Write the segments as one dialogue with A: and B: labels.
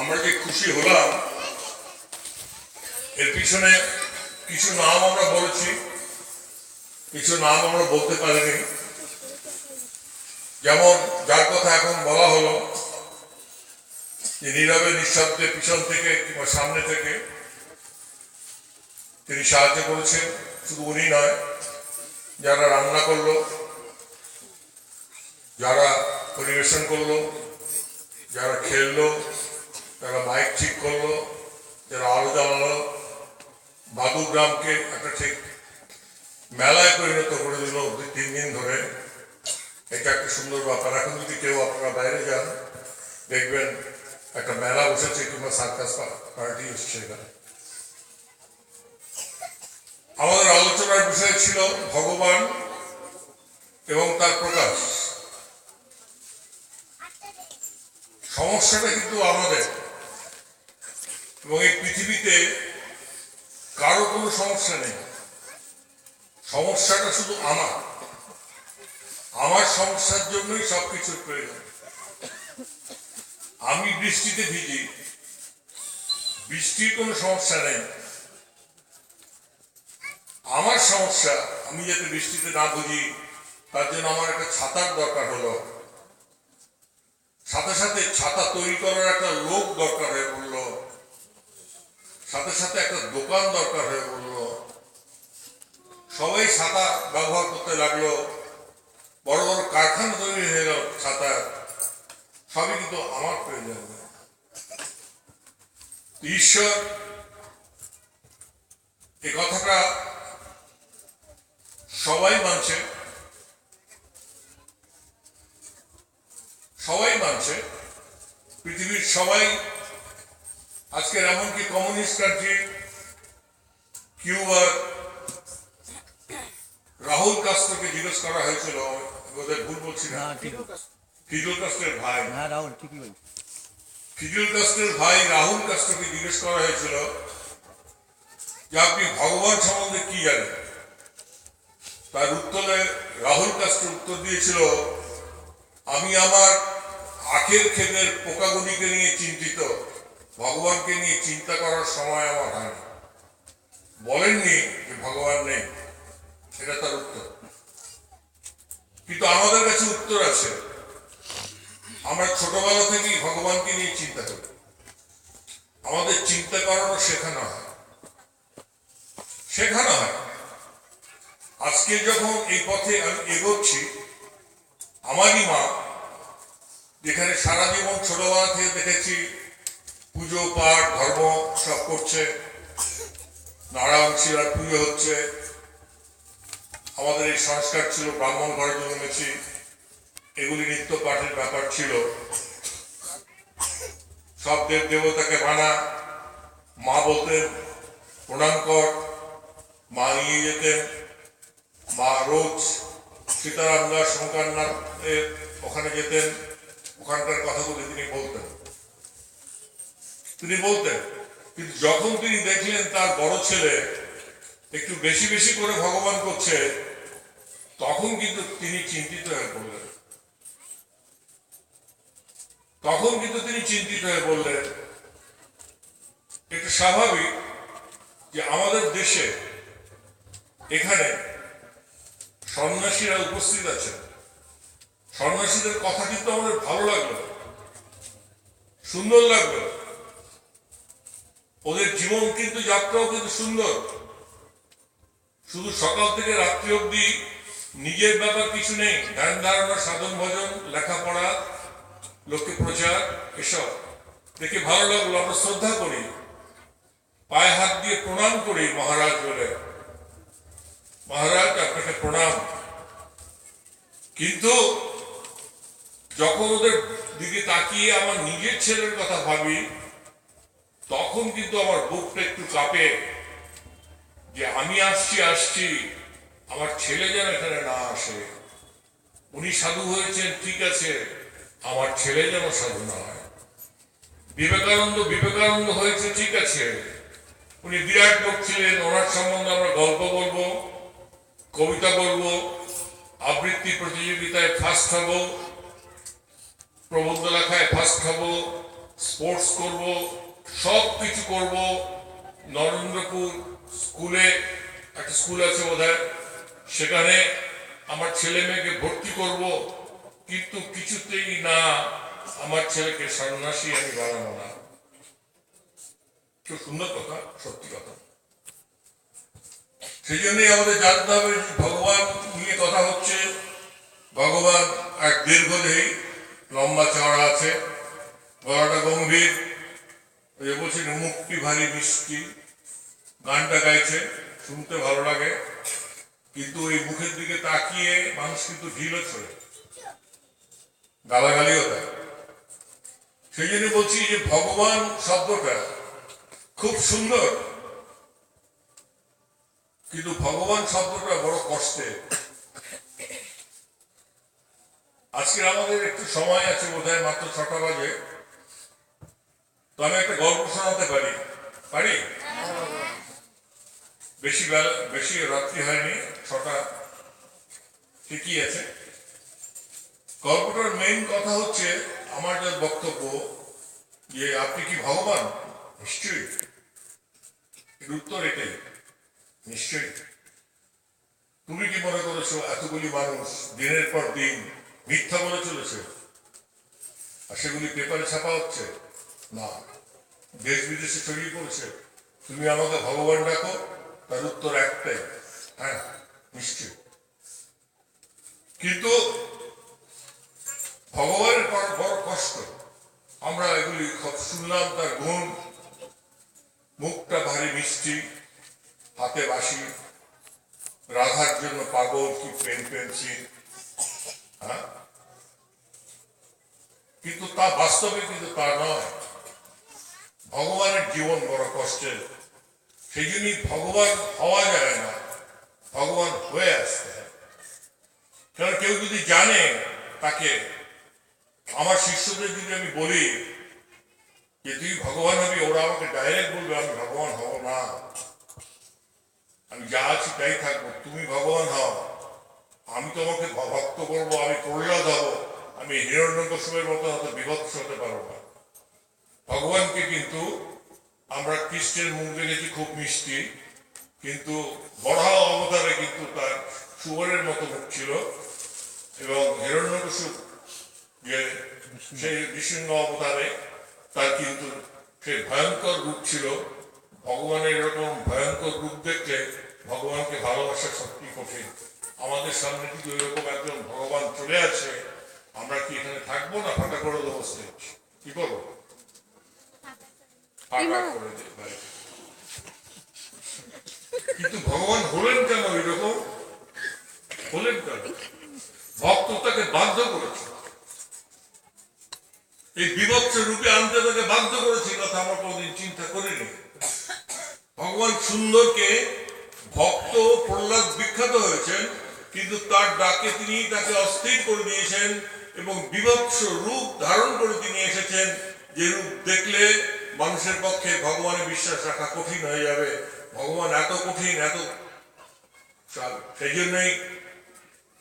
A: আমরা যে খুশি হলাম এর পিছনে কিছু নাম আমরা বলেছি, কিছু নাম আমরা বলতে পারিনি। যেমন যার কথা এখন বলা হলো যে নীরবে নিঃশব্দে পিছন থেকে কিংবা সামনে থেকে তিনি সাহায্য করেছেন। শুধু উনি নয়, যারা রান্না করলো, যারা পরিবেশন করলো, যারা খেললো, যারা মাইক ঠিক করলো, যারা আলো জ্বালালো, বাদুগ্রামকে একটা ঠিক মেলায় পরিণত করে দিল 2-3 দিন ধরে। এটা একটা সুন্দর ব্যাপার। এখন যদি কেউ আপনারা বাইরে যান দেখবেন একটা মেলা বসেছে কিংবা সার্কাস পার্টি এসছে এখানে। আমাদের আলোচনার বিষয় ছিল ভগবান এবং তার প্রকাশ। সমস্যাটা কিন্তু আমাদের, এবং এই পৃথিবীতে কারো কোনো সমস্যা নেই। সমস্যাটা শুধু আমার সমস্যার জন্যই সবকিছুর প্রয়োজন। আমি বৃষ্টিতে ভিজি, বৃষ্টির কোনো সমস্যা নেই। আমার সমস্যা, আমি যাতে বৃষ্টিতে না ভিজি তার জন্য আমার একটা ছাতার দরকার হলো। সাথে সাথে ছাতা তৈরি করার একটা লোক দরকার হয়ে পড়লো, সাথে সাথে একটা দোকান দরকার হয়ে পড়লো। সবাই ছাতা ব্যবহার করতে লাগলো, বড় বড় কারখানা তৈরি হয়ে গেল ছাতা। সবই কিন্তু আমার প্রয়োজন। ঈশ্বর এ কথাটা সবাই মানছে, পৃথিবীর সবাই। আজকের এমনকি কমিউনিস্ট কান্ট্রি কিউবার রাহুল কাস্ট্রোকে জিজ্ঞেস করা হয়েছিল, ওদের ভুল বলছি না, ফিডেল কাস্ট্রোর ভাই, ফিডেল কাস্ট্রোর ভাই রাহুল কাস্ট্রোকে জিজ্ঞেস করা হয়েছিল যে আপনি ভগবান সম্বন্ধে কি জানেন। তার উত্তরে রাহুল কাস্ট্রো উত্তর দিয়েছিল, আমি আমার আখের ক্ষেতের পোকাগুলিকে নিয়ে চিন্তিত, ভগবানকে নিয়ে চিন্তা করার সময় আমার হয়নি। বলেননি যে ভগবান নেই, এটা তার উত্তর। কিন্তু আমাদের কাছে উত্তর আছে। আমরা ছোটবেলা থেকেই ভগবানকে নিয়ে চিন্তা করি। আমাদের চিন্তা করানো শেখানো হয়। আজকে যখন এই পথে আমি এগোচ্ছি, আমারই মা, যেখানে সারা জীবন ছোটবেলা থেকে দেখেছি পুজো পাঠ ধর্ম সব করছে, নারায়ণ শিলার পুজো হচ্ছে। আমাদের এই সংস্কার ছিল, ব্রাহ্মণ ঘরে জন্মেছি, এগুলি নিত্য পাঠের ব্যাপার ছিল। সব দেব দেবতাকে মানা, মা বলতেন প্রণাম কর, মা নিয়ে যেতেন। মা রোজ সীতারাম দাস শঙ্করনাথ ওখানে যেতেন, ওখানকার কথাগুলি তিনি বলতেন। কিন্তু যখন তিনি দেখলেন তার বড় ছেলে একটু বেশি বেশি করে ভগবান করছে, তখন কিন্তু তিনি চিন্তিত হয়ে পড়লেন। এটা স্বাভাবিক যে আমাদের দেশে এখানে সন্ন্যাসীরা উপস্থিত আছেন। সন্ন্যাসীদের কথা কিন্তু আমাদের ভালো লাগলো, সুন্দর লাগলো। ওদের জীবন কিন্তু যাত্রাও কিন্তু সুন্দর। শুধু সকাল থেকে রাত্রি অব্দি নিজের ব্যাপার কিছু নেই, ধ্যান ধারণা, সাধন ভজন, লেখাপড়া, লোককে প্রচার, এসব দেখে ভালো লাগলো। আমরা শ্রদ্ধা করি, পায়ে হাত দিয়ে প্রণাম করি মহারাজ বলে, মহারাজ আপনাকে প্রণাম। কিন্তু যখন ওদের দিকে তাকিয়ে আমার নিজের ছেলের কথা ভাবি, তখন কিন্তু আমার বুকটা একটু কাঁপে যে আমি আসছি, আমার ছেলে যেন এখানে না আসে। উনি সাধু হয়েছেন ঠিক আছে, আমার ছেলে যেন সাধু না হয়। বিবেকানন্দ হয়েছে ঠিক আছে, উনি বিরাট লোক ছিলেন, ওনার সম্বন্ধে আমরা গল্প বলবো, কবিতা বলবো, আবৃত্তি প্রতিযোগিতায় ফার্স্ট হব, প্রবন্ধ লেখায় ফার্স্ট হব, স্পোর্টস করব, সব কিছু করব। নরেন্দ্রপুর স্কুলে, একটা স্কুল আছে বোধহয়, সেখানে আমার ছেলে মেয়েকে ভর্তি করব, কিন্তু কিছুতেই না, আমার ছেলেকে সন্ন্যাসী আমি বানাবো না। খুব সুন্দর কথা, সত্যি কথা। সেই জন্যই আমাদের জানতে হবে ভগবান নিয়ে কথা হচ্ছে। ভগবান এক দীর্ঘদেহী, লম্বা চওড়া আছে, গলাটা গম্ভীর, বলছেন মুক্তি ভারী মিষ্টি, গানটা গাইছে, শুনতে ভালো লাগে, কিন্তু এই মুখের দিকে তাকিয়ে মানুষ কিন্তু ঢিলও ছোড়ে, গালাগালিও দেয়। সেই জন্য বলছি যে ভগবান শব্দটা খুব সুন্দর, কিন্তু ভগবান শব্দটা বড় কষ্টের। আজকে আমাদের একটু সময় আছে, বোধহয় মাত্র 6টা বাজে, তো আমি একটা গল্প শোনাতে পারি? পারি? বেশি রাত্রি হয়নি, 6টা ঠিকই আছে। গল্পটার মেইন কথা হচ্ছে, আমার যা বক্তব্য, যে আপনি কি ভগবান? নিশ্চয়ই। এর উত্তর এটাই, নিশ্চয়ই। তুমি কি মনে করেছো এতগুলি মানুষ দিনের পর দিন মিথ্যা বলে চলেছে, আর সেগুলি পেপারে ছাপা হচ্ছে? না, দেশ বিদেশে ছড়িয়ে পড়েছে। তুমি আমাকে ভগবান ডাকো, তার উত্তর একটাই, হ্যাঁ নিশ্চয়। কিন্তু ভগবানের বড় কষ্ট। আমরা এগুলি শুনলাম, তার গুণ, মুখটা ভারী মিষ্টি, হাতে বাঁশি, রাধার জন্য পাগল, কি পেন পেন্সিল, হ্যাঁ, কিন্তু তা বাস্তবে কিন্তু তা নয়। ভগবানের জীবন বড় কষ্টের। সেই জন্যই ভগবান হওয়া যায় না, ভগবান হয়ে আসতে হয়। কারণ কেউ যদি জানে তাকে, আমার শিষ্যদের যদি আমি বলি যে তুই ভগবান হবি, ওরা আমাকে ডাইরেক্ট বলবে আমি ভগবান হব না, আমি যা আছি তাই থাকবো, তুমি ভগবান হও। আমি তোমাকে ভক্ত করবো, আমি প্রহ্লাদ হব, আমি হিরণ্যকশিপুর মতো হয়তো বিভৎস হতে পারবো না। ভগবানকে কিন্তু আমরা কৃষ্ণের মুখ দেখেছি খুব মিষ্টি, কিন্তু বরাহ অবতারে কিন্তু তার শুয়োরের মতো মুখ ছিল, এবং হিরণ্যকশিপ যে সেই নৃসিংহ অবতারে তার কিন্তু সেই ভয়ঙ্কর রূপ ছিল। ভগবানের এরকম ভয়ঙ্কর রূপ দেখলে ভগবানকে ভালোবাসা সত্যি কঠিন। আমাদের সামনে কিন্তু এরকম একজন ভগবান চলে আসে, আমরা কি এখানে থাকবো না ফাঁকা করে দেবো স্টেজ? কি করবো? ফাঁকা করে দেব। কিন্তু ভগবান হলেন কেন এরকম? হলেন কেন? ভক্ত তাকে বাধ্য করেছে, এই বিভৎস রূপে আনতে তাকে বাধ্য করেছে, কথা আমরা কোনদিন চিন্তা করিনি। ভগবান সুন্দরকে ভক্ত প্রহ্লাদ বিখ্যাত হয়েছেন, কিন্তু তার ডাকে তিনি তাকে অস্থির করে দিয়েছেন, এবং বিভৎস রূপ ধারণ করে তিনি এসেছেন, যে রূপ দেখলে মানুষের পক্ষে ভগবানের বিশ্বাস রাখা কঠিন হয়ে যাবে। ভগবান এত কঠিন, এত। সেই জন্যই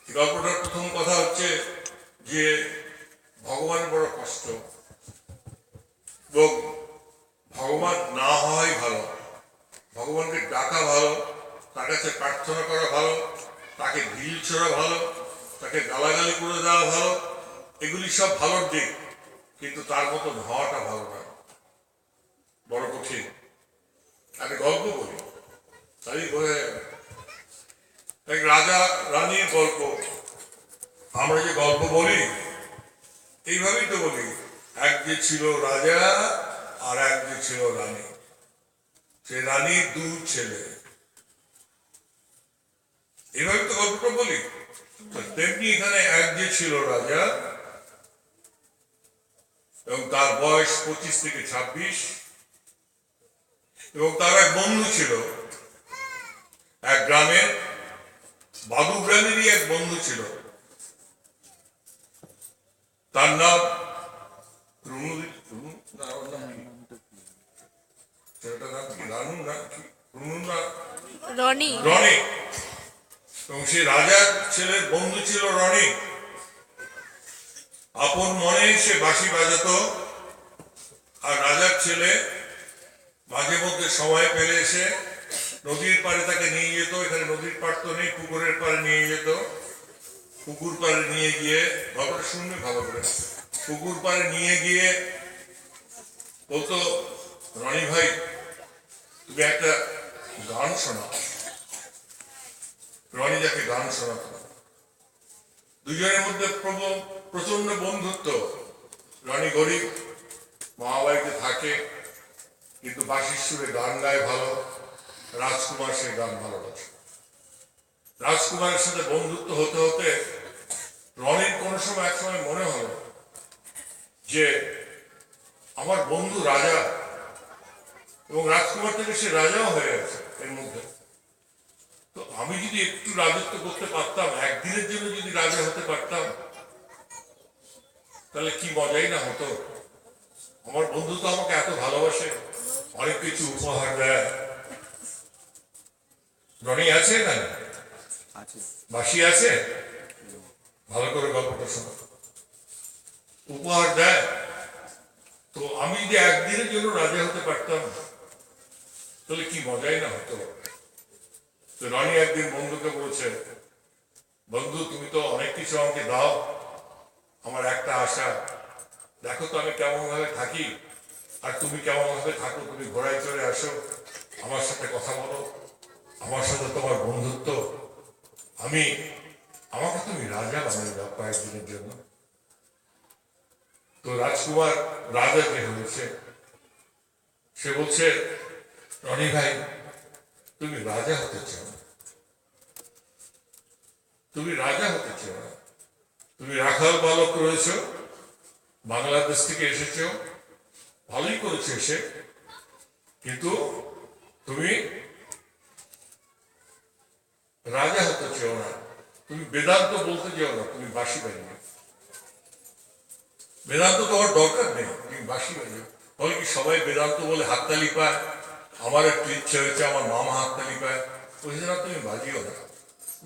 A: গল্পটার প্রথম কথা হচ্ছে যে ভগবানের বড় কষ্ট, এবং ভগবান না হওয়াই ভালো। ভগবানকে ডাকা ভালো, তার কাছে প্রার্থনা করা ভালো, তাকে ঢিল ছোড়া ভালো, তাকে গালাগালি করে দেওয়া ভালো, এগুলি সব ভালোর দিক, কিন্তু তার মতন হওয়াটা ভালো না, বড় কঠিন। একটা গল্প বলি, তাই বোঝা যাবে। এক রাজা রানীর গল্প। আমরা যে গল্প বলি এইভাবেই তো বলি, এক যে ছিল রাজা আর এক যে ছিল রানী, সে রানীর 2 ছেলে, এইভাবে তো গল্পটা বলি। তেমনি এখানে এক যে ছিল রাজা, এবং তার বয়স 25 থেকে 26, এবং তার এক বন্ধু ছিল, এক গ্রামের বাদু গ্রামেরই এক বন্ধু ছিল, তার নাম রনি। এবং সে রাজার ছেলের বন্ধু ছিল রনি। আপন মনে সে বাঁশি বাজাতো, ছেলে মাঝে মধ্যে সময় পেলে এসে নদীর পাড়ে তাকে নিয়ে যেত। এখানে নদীর পাড় তো নেই, পুকুরের পাড়ে নিয়ে যেত। পুকুর পাড়ে নিয়ে গিয়ে, গল্পটা শুনবে ভালো করে, পুকুর পাড়ে নিয়ে গিয়ে বলতো, রনি ভাই তুমি একটা গান শোনাও। রনি যাকে গান শোনাতো। দুজনের মধ্যে প্রচন্ড বন্ধুত্ব। রনি গরিব, মা বাড়িতে থাকে, কিন্তু বাঁশির সুরে গান গায় ভালো। রাজকুমার সে গান ভালোবাসে। রাজকুমারের সাথে বন্ধুত্ব হতে হতে রনির কোনো সময় এক সময় মনে হলো যে আমার বন্ধু রাজা, এবং রাজকুমার থেকে সে রাজাও হয়ে গেছে এর মধ্যে। তো আমি যদি একটু রাজত্ব করতে পারতাম, একদিনের জন্য যদি রাজা হতে পারতাম, তাহলে কি মজাই না হতো। আমার বন্ধু তো আমাকে এত ভালোবাসে, অনেক কিছু উপহার দেয়। রনি আছে না? বাসি আছে? ভালো করে গল্পটা শোনো। উপহার দেয়। তো আমি যদি একদিনের জন্য রাজা হতে পারতাম, তাহলে কি মজাই না হতো। তো রনি একদিন বন্ধুকে বলছে, বন্ধু তুমি তো অনেক কিছু আমাকে দাও, আমার একটা আশা, দেখো তো আমি কেমন ভাবে থাকি, আর তুমি কেমন ভাবে থাকো। তুমি ঘোড়ায় চড়ে আসো, আমার সাথে কথা বলো, আমার সাথে তোমার বন্ধুত্ব, আমাকে তুমি রাজা বানিয়ে দাও কয়েকদিনের জন্য। তো রাজকুমার রাজা যে হয়েছে, সে বলছে, রনি ভাই তুমি রাজা হতে চাও, তুমি রাজা হতে চাও না। তুমি রাখাল বালক রয়েছ, বাংলাদেশ থেকে এসেছ, ভালোই করেছো এসে, কিন্তু তুমি রাজা হতে চাও না। তুমি বেদান্ত বলতে চাও না, তুমি বাঁশি বাজিও। বেদান্ত তোমার দরকার নেই, তুমি বাঁশি বাজিও। বলে কি সবাই বেদান্ত বলে হাততালি পায়? আমার একটু ইচ্ছে হয়েছে, আমার মামা হাততালি পায়, ওই জন্য তুমি বাজিও না।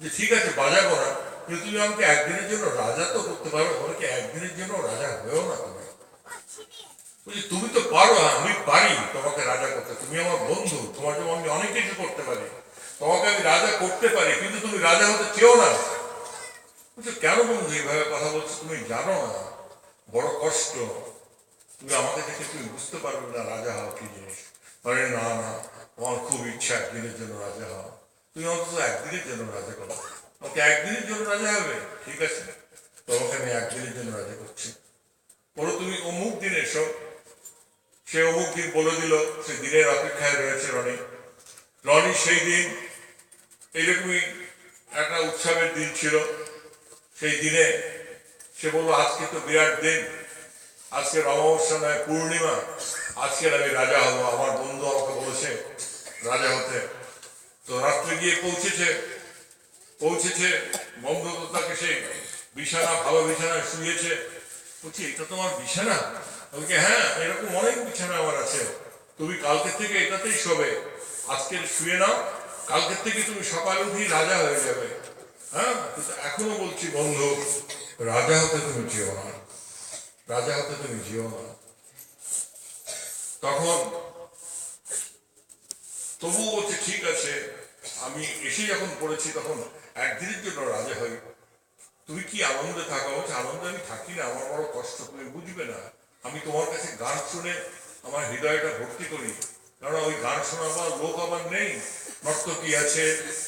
A: যে ঠিক আছে বাজাবো না, কিন্তু তুমি আমাকে একদিনের জন্য রাজা তো করতে পারো। বলে কি একদিনের জন্য রাজা হয়েও না তুমি। বলছি তুমি তো পারো, আমি পারি তোমাকে রাজা করতে, তুমি আমার বন্ধু, তোমার জন্য আমি অনেক কিছু করতে পারি, তোমাকে আমি রাজা করতে পারি, কিন্তু তুমি রাজা হতে চেও না। বলছো কেন বন্ধু এইভাবে কথা বলছো? তুমি জানো না বড় কষ্ট, তুমি আমাকে দেখে তুমি বুঝতে পারবে না রাজা হওয়া কি জিনিস। মানে না না, আমার খুব ইচ্ছা একদিনের জন্য রাজা হওয়া। তুমি অন্তত একদিনের জন্য রাজা করো। আমাকে একদিনের জন্য রাজা হবে? ঠিক আছে, তোমাকে আমি একদিনের জন্য রাজা করছি। বলো তুমি অমুক দিন এসো। সে অমুক দিন বলে দিল, সে দিনের অপেক্ষায় রয়েছে রনি। রনি সেই দিন এইরকমই একটা উৎসবের দিন ছিল। সেই দিনে সে বললো আজকে তো বিরাট দিন, আজকের অমাবস্যা নয় পূর্ণিমা, আজকের আমি রাজা হবো। আমার বন্ধু আমাকে বলেছে রাজা হতে। তো রাত্রে গিয়ে পৌঁছেছে বন্ধু তো তাকে সেই বিছানা, ভালো বিছানায় শুয়েছে। বলছি এটা তোমার বিছানা? বলছে হ্যাঁ, এরকম অনেক বিছানা আমার আছে, তুমি কালকে থেকে এটাতেই শোবে, আজকে শুয়ে নাও, কালকে থেকে তুমি সকালে উঠেই রাজা হয়ে যাবে। হ্যাঁ, কিন্তু এখনো বলছি বন্ধু, রাজা হতে তুমি যেও না, রাজা হতে তুমি যেও না। তখন তবুও বলছে ঠিক আছে, আমি এসে যখন পড়েছি তখন একদিনের জন্য রাজা হই। তুমি কি আনন্দে থাকা? হচ্ছে আনন্দে আমি থাকি না, আমার বড় কষ্ট, তুমি বুঝবে না। আমি তোমার কাছে গান শুনে আমার হৃদয়টা ভর্তি করি, কারণ ওই গান শোনাবার লোক আমার নেই, নর্তকী আছে,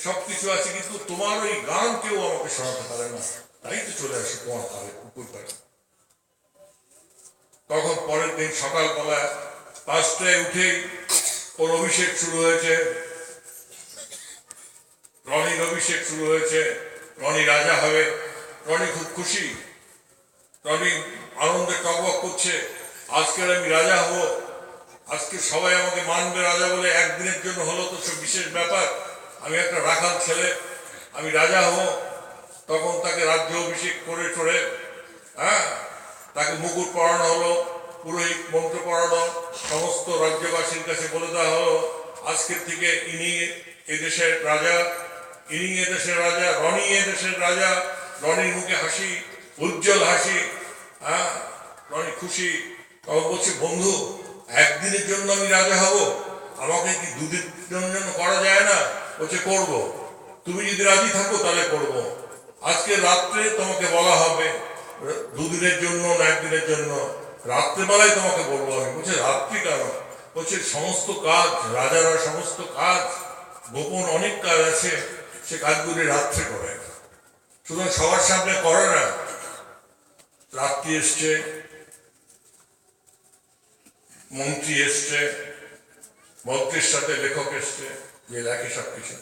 A: সবকিছু আছে, কিন্তু তোমার ওই গান কেউ আমাকে শোনাতে পারে না, তাই তো চলে আসে তোমার পারে, কুকুর পারে। তখন পরের দিন সকালবেলা 5টায় উঠেই ওর অভিষেক শুরু হয়েছে, রনির অভিষেক শুরু হয়েছে। রনি রাজা হবে, রনি খুব খুশি, রনি আনন্দে টকবক করছে, আজকের আমি রাজা হব, আজকে সবাই আমাকে মানবে রাজা বলে। একদিনের জন্য হলো তো সব বিশেষ ব্যাপার, আমি একটা রাখাল ছেলে, আমি রাজা হব। তখন তাকে রাজ্য অভিষেক করে টোরে, হ্যাঁ, তাকে মুকুট পরানো হলো, পুরোহিত মন্ত্র পড়ানো, সমস্ত রাজ্যবাসীর কাছে বলে দেওয়া হলো আজকের থেকে ইনি এদেশের রাজা, ইনি এদেশের রাজা, রনি এদেশের রাজা। রনির মুখে হাসি, উজ্জ্বল হাসি, হ্যাঁ, রনি খুশি। তখন বলছি বন্ধু একদিনের জন্য আমি রাজা হব, আমাকে কি দুদিনের জন্য করা যায় না? বলছে করবো, তুমি যদি রাজি থাকো তাহলে করবো। আজকে রাত্রে তোমাকে বলা হবে দুদিনের জন্য না একদিনের জন্য, রাত্রেবেলায় তোমাকে বলবো আমি। বলছে রাত্রি কেন? বলছে সমস্ত কাজ, রাজারা সমস্ত কাজ, গোপন অনেক কাজ আছে, সে কাজগুলি রাত্রে করে, সুতরাং সবার সামনে করে না। রাত্রি এসছে, মন্ত্রী এসছে, মন্ত্রীর সাথে লেখক এসছে, যে লেখে সবকিছু,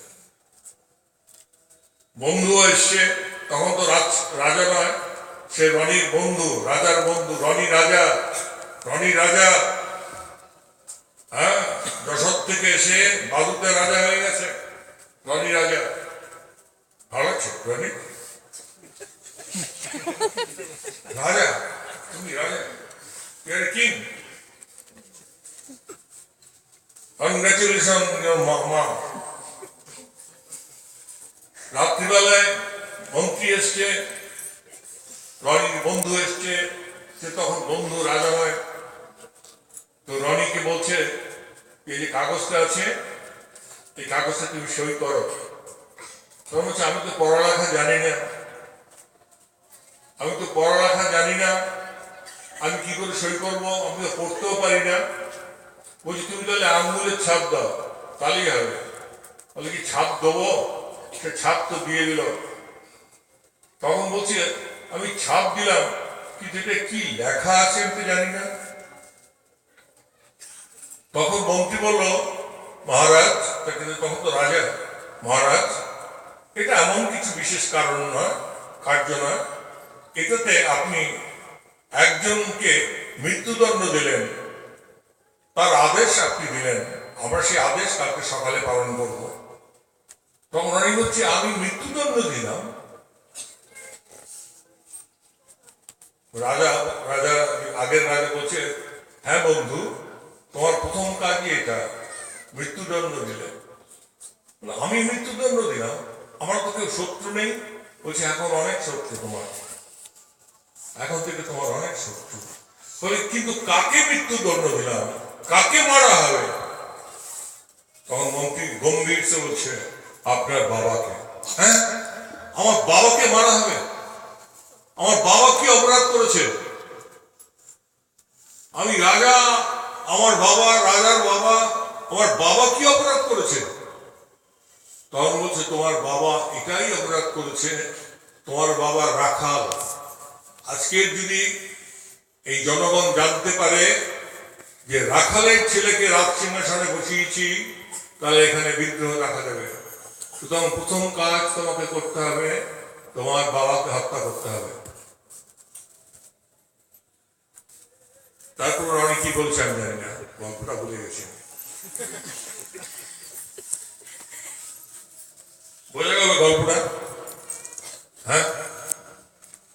A: বন্ধুও এসছে। তখন তো রাজা নয়, সে রনির বন্ধু, রাজার বন্ধু, রনি রাজা। রনি রাজা, হ্যাঁ, যশোর থেকে এসে বাদুতে রাজা হয়ে গেছে। রনি রাজা ভালো আছে রনি রাজা, তুমি রাজা, কিং। কংগ্রেচুলেশন মা। রাত্রিবেলায় মন্ত্রী এসছে, রনির বন্ধু এসছে, সে তখন বন্ধু রাজা হয়। তো রনিকে বলছে এই যে কাগজটা আছে, এই কাগজটা তুমি সই করো। তখন বলছে আমি তো পড়ালেখা জানি না, আমি তো পড়ালেখা জানি না, আমি কি করে সই করবো, আমি তো পড়তেও পারি না। বলছি তুমি তাহলে আঙ্গুলের ছাপ দাও, তাহলেই হবে। বলে কি ছাপ দেবো? সে ছাপ তো দিয়ে দিল। তখন বলছি আমি ছাপ দিলাম, কিন্তু এটা কি লেখা আছে আমি তো জানি না। তখন মন্ত্রী বলল মহারাজ, কিন্তু তখন তো রাজা, মহারাজ এটা এমন কিছু বিশেষ কারণ নয়, কার্য নয়, এটাতে আপনি একজনকে মৃত্যুদণ্ড দিলেন, তার আদেশ আপনি দিলেন, আমরা সেই আদেশ কালকে সকালে পালন করব। তখন রানী বলছে আমি মৃত্যুদণ্ড দিলাম? রাজা রাজা আগের রাজা বলছে হ্যাঁ বন্ধু, তোমার প্রথম কাজই এটা, মৃত্যুদণ্ড দিলে। আমি মৃত্যুদণ্ড দিলাম? আমার তো কেউ শত্রু নেই। বলছে এখন অনেক শত্রু তোমার, এখন থেকে তোমার অনেক শত্রু। বলে কিন্তু কাকে মৃত্যুদণ্ড দিলাম, কাকে মারা হবে? তখন মন্ত্রী গম্ভীর সে বলছে আপনার বাবাকে। হ্যাঁ, আমার বাবাকে মারা হবে? আমার বাবা কি অপরাধ করেছে? আমি রাজা, আমার বাবা, রাজার বাবা, আমার বাবা কি অপরাধ করেছে? তখন বলছে তোমার বাবা এটাই অপরাধ করেছে, তোমার বাবা রাখাল। আজকের যদি এই জনগণ জানতে পারে যে রাখালের ছেলেকে রাজ সিংহাসনে বসিয়েছি, তাহলে এখানে বিদ্রোহ দেখা দেবে। সুতরাং প্রথম কাজ তোমাকে করতে হবে, তোমার বাবাকে হত্যা করতে হবে। তারপর অনেক কি বলছে আমি জানি না, গল্পটা ভুলে গেছি। বোঝা গেল গল্পটা? হ্যাঁ,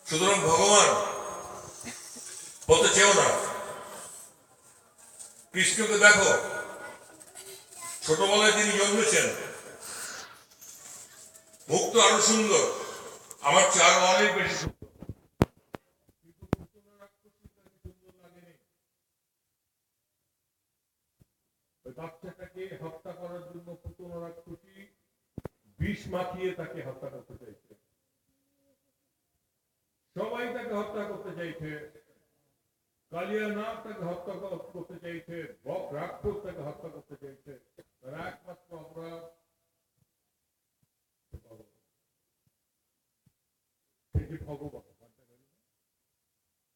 A: সুতরাং ভগবান বলতে চেও না। কৃষ্ণকে দেখো, ছোটবেলায় তিনি জন্মেছেন, মুখ তো আরো সুন্দর, আমার চেয়ে আরো অনেক বেশি সুন্দর। বাচ্চাটাকে হত্যা করার জন্য পুতনা রাক্ষসী বিষ মাখিয়ে তাকে হত্যা করতে চাইছে। সবাই তাকে হত্যা করতে চাইছে, কালিয়া নাগ তাকে হত্যা করতে চাইছে, বক রাক্ষস তাকে হত্যা করতে চাইছে। তার একমাত্র অপরাধ ভগবান,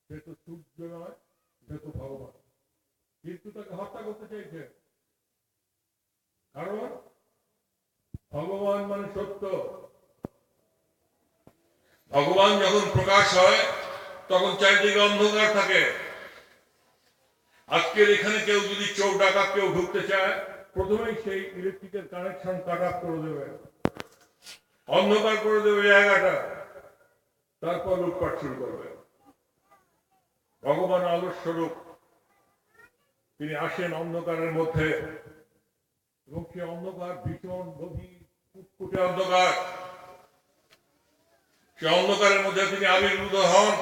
A: সে তো সূর্য নয়, সে তো ভগবান, কিন্তু তাকে হত্যা করতে চাইছে। কারণ ভগবান মানে সত্য। ভগবান যখন প্রকাশ হয় তখন চারিদিকে অন্ধকার থাকে। আজকের এখানে কেউ যদি চোর ডাকাত কেউ ঢুকতে চায়, প্রথমেই সেই ইলেকট্রিকের কানেকশন কাট অফ করে দেবে, অন্ধকার করে দেবে জায়গাটা, তারপর লুটপাট শুরু করবে। ভগবান আলোর স্বরূপ, তিনি আসেন অন্ধকারের মধ্যে, এবং সে অন্ধকার ভীষণ গভীর কুটকুটে অন্ধকার। সে অন্ধকারের মধ্যে তিনি আবির্ভূত হন।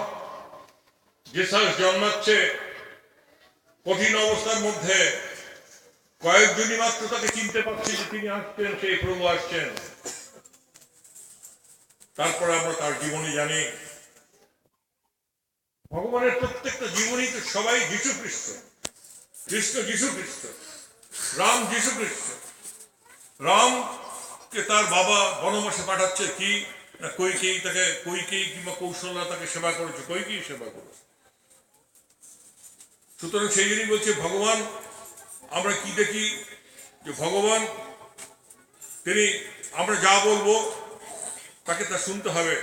A: জেসাস জন্মাচ্ছে, কঠিন অবস্থার মধ্যে কয়েকজনই মাত্র তাকে চিনতে পারছে যে তিনি আসছেন, সেই প্রভু আসছেন। তারপরে আমরা তার জীবনী জানি। ভগবানের প্রত্যেকটা জীবনী তো সবাই যীশু খ্রিস্ট, কৃষ্ণ যীশু খ্রিস্ট, রাম যীশু খ্রিস্ট। রামকে তার বাবা বনবাসে পাঠাচ্ছে কি, কৈকেয়ী তাকে, কৈকেয়ী কিংবা কৌশল্যা তাকে সেবা করেছে, কৈকেয়ী সেবা করেছে। সুতরাং সেই জন্যই বলছে ভগবান, আমরা কি দেখি যে ভগবান তিনি, আমরা যা বলবো তাকে তা শুনতে হবে,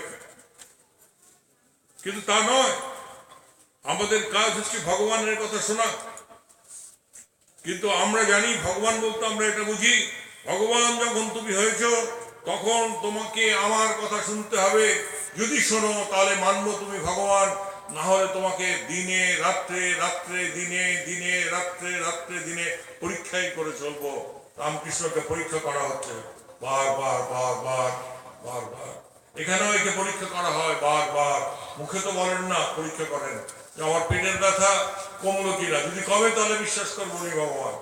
A: কিন্তু তা নয়। আমাদের কাজ হচ্ছে ভগবানের কথা শোনা। কিন্তু আমরা জানি ভগবান বলতে আমরা এটা বুঝি, ভগবান যখন তুমি হয়েছ তখন তোমাকে আমার কথা শুনতে হবে। যদি শোনো তাহলে মানবো তুমি ভগবান, না হলে তোমাকে দিনে রাত্রে, রাত্রে দিনে, দিনে রাত্রে, রাত্রে দিনে পরীক্ষাই করে চলবো। রামকৃষ্ণকে পরীক্ষা করা হচ্ছে বারবার বারবার বারবার। এখানেও একে পরীক্ষা করা হয় বারবার। মুখে তো বলেন না, পরীক্ষা করেন যে আমার পেটের ব্যথা কমলো কিনা, যদি কমে তাহলে বিশ্বাস করবো নি ভগবান।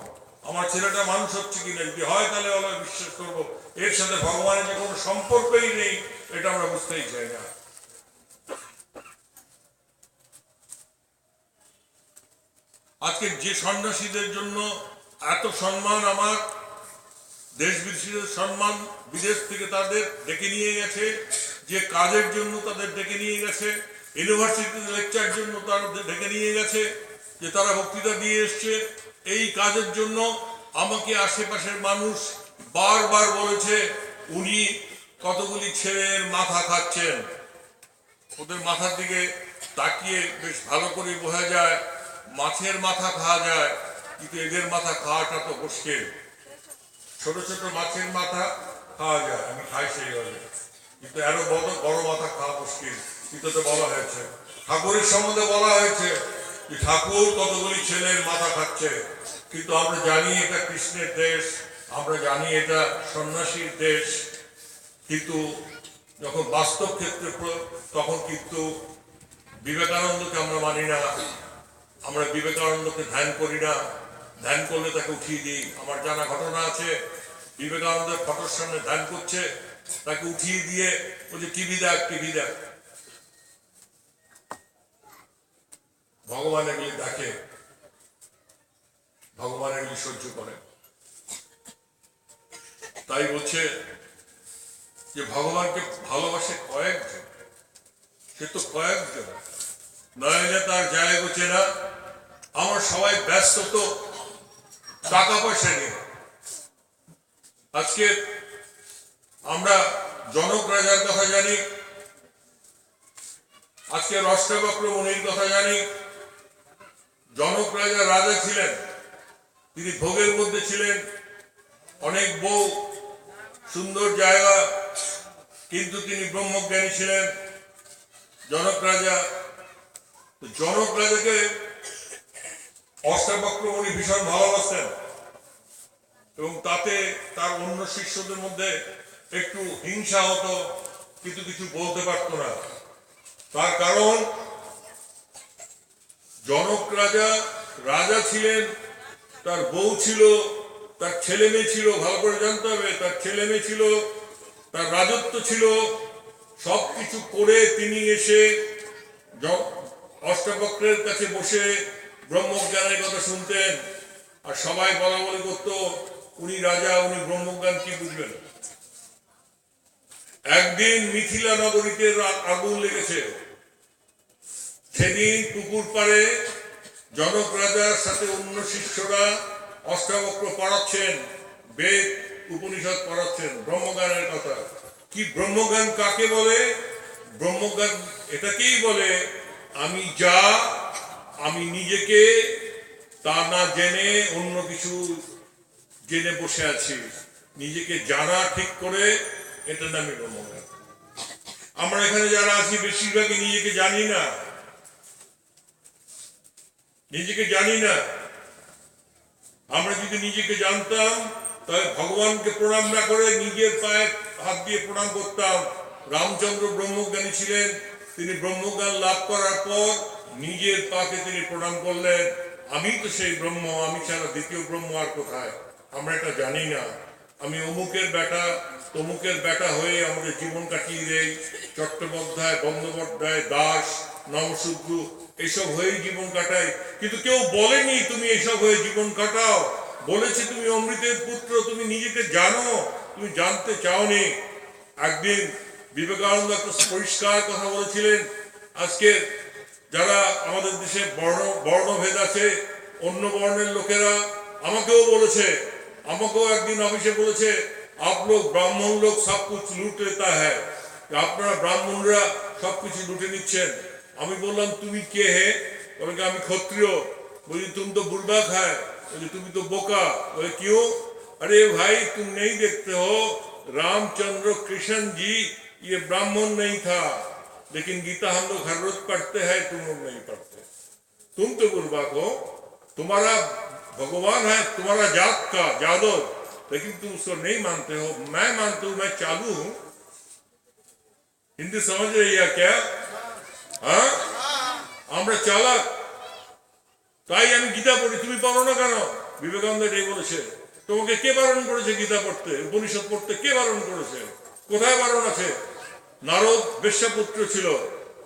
A: আমার ছেলেটা মানুষ হচ্ছে কিনা, যদি হয় তাহলে বিশ্বাস করবো। এর সাথে ভগবানের যে কোনো সম্পর্কই নেই, এটা আমরা বুঝতেই চাই না। আজকে যে সন্ন্যাসীদের জন্য এত সম্মান, আমার দেশ বিদেশের সম্মান, বিদেশ থেকে তাদের ডেকে নিয়ে গেছে, যে কাজের জন্য তাদের ডেকে নিয়ে গেছে, ইউনিভার্সিটিতে লেকচার জন্য তারা ডেকে নিয়ে গেছে, যে তারা বক্তৃতা দিয়ে এসছে, এই কাজের জন্য আমাকে আশেপাশের মানুষ বারবার বলেছে উনি কতগুলি ছেলের মাথা খাচ্ছেন। ওদের মাথার দিকে তাকিয়ে বেশ ভালো করে বোঝা যায় মাছের মাথা খাওয়া যায়, কিন্তু এদের মাথা খাওয়াটা তো মুশকিল। ছোট ছোট মাছের মাথা খাওয়া যায়, আমি খাই সেইভাবে, কিন্তু আরো বড় বড় মাথা খাওয়া মুশকিল। কিন্তু তো বলা হয়েছে, ঠাকুরের সম্বন্ধে বলা হয়েছে যে ঠাকুর কতগুলি ছেলের মাথা খাচ্ছে। কিন্তু আমরা জানি এটা কৃষ্ণের দেশ, আমরা জানি এটা সন্ন্যাসীর দেশ, কিন্তু যখন বাস্তব ক্ষেত্রে তখন কিন্তু বিবেকানন্দকে আমরা মানি না, আমরা বিবেকানন্দকে ধ্যান করি না। ধ্যান করলে তাকে উঠিয়ে দিই। আমার জানা ঘটনা আছে, বিবেকানন্দের ফটোর সামনে ধ্যান করছে, তাকে উঠিয়ে দিয়ে বলছে টিভি দেখ, টিভি দেখ। ভগবান এগুলি দেখে, ভগবান এগুলি সহ্য করে। তাই বলছে যে ভগবানকে ভালোবাসে কয়েকজন, সে তো কয়েকজন, নয়নে তার জায়গা গোছে না। আমার সবাই ব্যস্ত তো টাকা পয়সা নিয়ে। আজকে আমরা জনক রাজার কথা জানি, আজকে অষ্টাবক্র মুনির কথা জানি। জনক রাজা রাজা ছিলেন, তিনি ভোগের মধ্যে ছিলেন, অনেক বউ, সুন্দর জায়গা, কিন্তু তিনি ব্রহ্মজ্ঞানী ছিলেন জনক রাজা। জনক রাজাকে অষ্টাবক্র মুনি ভীষণ ভালোবাসতেন, এবং তাতে তার অন্য শিষ্যদের মধ্যে একটু হিংসা হতো, কিন্তু কিছু বলতে পারত না। তার কারণ জনক রাজা রাজা ছিলেন, তার বউ ছিল, তার ছেলে মেয়ে ছিল, ভালো করে জানতে হবে, তার ছেলে মেয়ে ছিল, তার রাজত্ব ছিল। সবকিছু করে তিনি এসে অষ্টাবক্রের কাছে বসে ব্রহ্মজ্ঞানের কথা শুনতেন, আর সবাই বলা বলি করতো উনি রাজা, উনি ব্রহ্মজ্ঞান কি বুঝবেন। একদিন মিথিলা নগরীতে আগুন লেগেছে, সেদিন পুকুর পাড়ে জনক রাজার সাথে অন্য শিষ্যরা অষ্টাবক্র পড়াচ্ছেন, বেদ উপনিষদ পড়াচ্ছেন, ব্রহ্মজ্ঞানের কথা। কি ব্রহ্মজ্ঞান কাকে বলে? ব্রহ্মজ্ঞান এটাকেই বলে আমি যা, আমি নিজেকে তা না জেনে অন্য কিছু জেনে বসে আছি, নিজেকে জানা ঠিক করে, এটা নামে ব্রহ্মজ্ঞান। আমরা এখানে যারা আছি বেশিরভাগই নিজেকে জানি না, নিজেকে জানি না। আমরা যদি নিজেকে জানতাম তাহলে ভগবানকে প্রণাম না করে নিজের পায়ে হাত দিয়ে প্রণাম করতাম। রামচন্দ্র ব্রহ্মজ্ঞানী ছিলেন, তিনি ব্রহ্মজ্ঞান লাভ করার পর নিজের পাকে তিনি প্রণাম করলেন। আমি তো সেই ব্রহ্ম, আমি ছাড়া দ্বিতীয় ব্রহ্ম আর কোথায়, আমরা এটা জানি না। আমি অমুকের বেটা তমুকের বেটা হয়ে আমাদের জীবন কাটিয়ে দেই, চট্টোপাধ্যায়, বন্দ্যোপাধ্যায়, দাস, নমশূদ্র এইসব হয়েই জীবন কাটাই। কিন্তু কেউ বলেনি তুমি এইসব হয়ে জীবন কাটাও, বলেছে তুমি অমৃতের পুত্র, তুমি নিজেকে জানো, তুমি জানতে চাওনি। একদিন বিবেকানন্দ একটা পরিষ্কার কথা বলেছিলেন, আজকে যারা আমাদের দেশে বর্ণভেদ আছে, অন্য বর্ণের লোকেরা আমাকেও বলেছে, আমাকেও একদিন অফিসে বলেছে, आप लोग ब्राह्मण लोग सब कुछ लूट लेता है, আপনারা ব্রাহ্মণরা সবকিছু লুটে নিচ্ছেন। আমি বললাম তুমি কে হে? বলে আমি ক্ষত্রিয়। বলি तुम तो बुर्बक है। बोले তুমি তো বোকা। बोले क्यों? अरे भाई तुम नहीं देखते हो, रामचंद्र कृष्ण जी ये ब्राह्मण नहीं था, लेकिन गीता हम लोग हर रोज पढ़ते हैं, तुम लोग नहीं पढ़ते। तुम तो बुर्बक हो, तुम्हारा भगवान है तुम्हारा जात का जादव, लेकिन तुम उसको नहीं मानते हो। मैं मानता हूं, मैं चालू हूं। हिंदी समझ रही है क्या? हाँ, আমরা চালাক, তাই আমি গীতা পড়ি, তুমি পড়ো না কেন? বিবেকানন্দ এটাই বলেছে। তোমাকে কে বারণ করেছে গীতা পড়তে, উপনিষদ পড়তে? কে বারণ করেছে? কোথায় বারণ আছে? নারদ বেশ্যাপুত্র ছিল,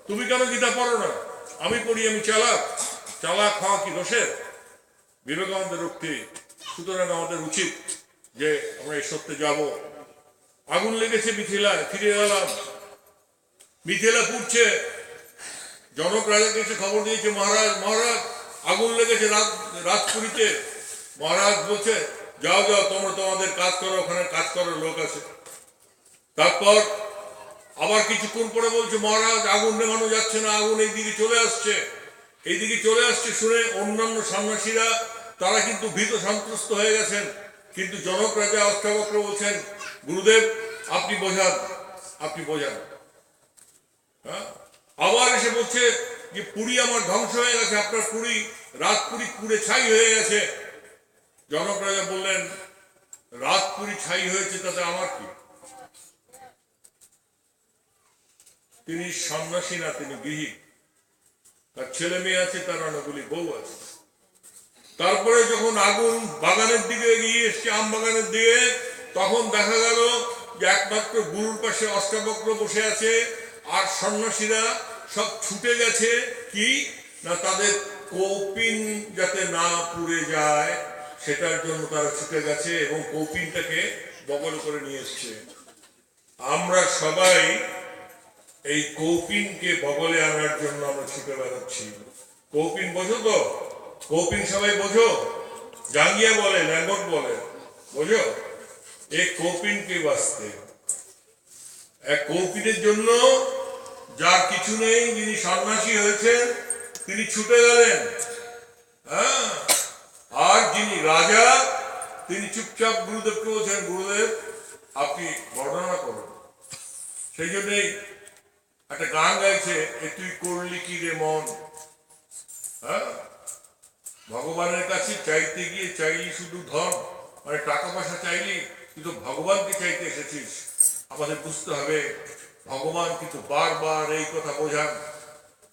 A: তুমি কেন গীতা পড়ো না? আমি পড়ি, আমি চালাক। চালাক হওয়া কি দোষের? বিবেকানন্দের উক্তি। সুতরাং আমাদের উচিত যে আমরা এই সত্যে যাব। আগুন লেগেছে মিথিলায়, ফিরে গেলাম। মিথিলা পুড়ছে, জনক রাজাকে এসে খবর দিয়েছে, মহারাজ মহারাজ আগুন লেগেছে রাজপুরীতে। মহারাজ বলছে যাও যাও তোমরা তোমাদের কাজ করো, ওখানে কাজ করার লোক আছে। তারপর আবার কিছুক্ষণ পরে বলছে মহারাজ আগুন নেভানো যাচ্ছে না, আগুন এইদিকে চলে আসছে। এইদিকে চলে আসছে শুনে অন্যান্য সন্ন্যাসীরা তারা কিন্তু ভীত সন্ত্রস্ত হয়ে গেছেন। কিন্তু জনক রাজা অষ্টাবক্র বলছেন গুরুদেব আপনি বোঝান, আপনি বোঝান। হ্যাঁ, আবার এসে বলছে যে পুরী আমার ধ্বংস হয়ে গেছে, আপনার পুরী রাজপুরী পুড়ে ছাই হয়ে গেছে। জনক রাজা বললেন রাজপুরী ছাই হয়েছে তাতে আমার কি? তিনি সন্ন্যাসী না, তিনি গৃহী, তার ছেলে মেয়ে আছে, তার অনেকগুলি বউ আছে। তারপরে যখন আগুন বাগানের দিকে এগিয়ে এসছে, আম বাগানের দিকে, তখন দেখা গেল যে একমাত্র গুরুর পাশে অষ্টাবক্র বসে আছে, আর সন্ন্যাসীরা সব ছুটে গেছে। কি না, তাদের কৌপিন যাতে না পুড়ে যায় সেটার জন্য তারা ছুটে গেছে এবং কৌপিনটাকে বগল করে নিয়ে এসছে। আমরা সবাই এই কৌপিনকে বগলে আনার জন্য আমরা ছুটে বেড়াচ্ছি। কৌপিন বোঝো তো? কৌপিন সবাই বোঝো? জাঙ্গিয়া বলে, ল্যাঙ্গট বলে, বোঝো? এই কৌপিনকে বাঁচতে, এক কৌপিনের জন্য যার কিছু নেই, যিনি সন্ন্যাসী হয়েছেন তিনি ছুটে গেলেন। হ্যাঁ, আর যিনি রাজা তিনি চুপচাপ গুরুদেবকে বলছেন গুরুদেব আপনি বর্ণনা করুন। সেই জন্যই একটা গান গাইছে, এ তুই করলি কি রে মন। হ্যাঁ, ভগবানের কাছে চাইতে গিয়ে চাইলি শুধু ধন, মানে টাকা পয়সা চাইলি, কিন্তু ভগবানকে চাইতে এসেছিস। আমাদের বুঝতে হবে ভগবান কিন্তু বারবার এই কথা বোঝান,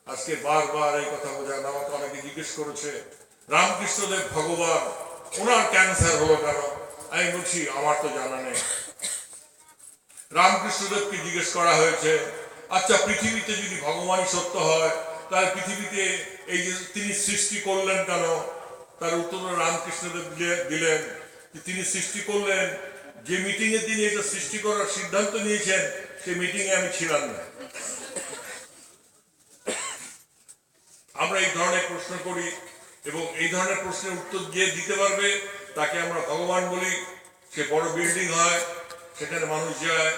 A: আজকে বারবার এই কথা বোঝান। আমাকে অনেকে জিজ্ঞেস করেছে রামকৃষ্ণদেব ভগবান, ওনার ক্যান্সার হলো কেন? আমি বলছি আমার তো জানা নেই। রামকৃষ্ণদেবকে জিজ্ঞেস করা হয়েছে আচ্ছা পৃথিবীতে যদি ভগবানই সত্য হয় তাহলে পৃথিবীতে এই যে তিনি সৃষ্টি করলেন কেন? তার উত্তর রামকৃষ্ণদেব দিলেন যে তিনি সৃষ্টি করলেন, যে মিটিং এ তিনি এটা সৃষ্টি করার সিদ্ধান্ত নিয়েছেন সেই মিটিং এ আমি ছিলাম না। আমরা এই ধরনের প্রশ্ন করি এবং এই ধরনের প্রশ্নের উত্তর যে দিতে পারবে তাকে আমরা ভগবান বলি। সে বড় বিল্ডিং হয়, সেখানে মানুষ যায়,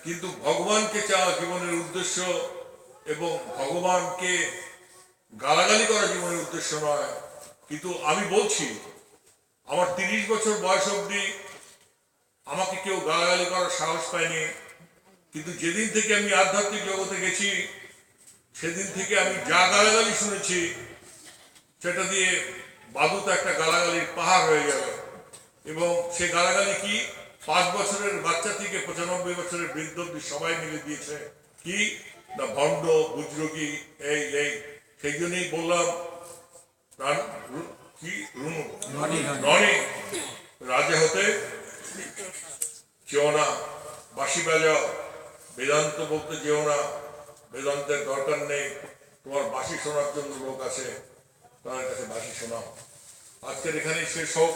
A: কিন্তু ভগবানকে চাওয়া জীবনের উদ্দেশ্য এবং ভগবানকে গালাগালি করা জীবনের উদ্দেশ্য নয়। কিন্তু আমি বলছি আমার 30 বছর বয়স অবধি আমাকে কেউ গালাগালি করার সাহস পায়নি, কিন্তু যেদিন থেকে আমি আধ্যাত্মিক জগতে গেছি সেদিন থেকে আমি যা গালাগালি শুনেছি সেটা দিয়ে বাদুতে একটা গালাগালির পাহাড় হয়ে গেল। এবং সে গালাগালি কি 5 বছরের বাচ্চা থেকে 95 বছরের বৃদ্ধ সবাই মিলে দিয়েছে। কি না ভণ্ড বুজরুগি এই এই। সেই জন্যই বললাম কি রুনু ননি রাজে হতে চেও না, বাঁশি বাজাও, বেদান্ত বলতে যেও না, বেদান্তের দরকার নেই, তোমার বাঁশি শোনার জন্য লোক আছে, তাদের কাছে বাঁশি শোনাও। আজকের এখানেই শেষ হোক।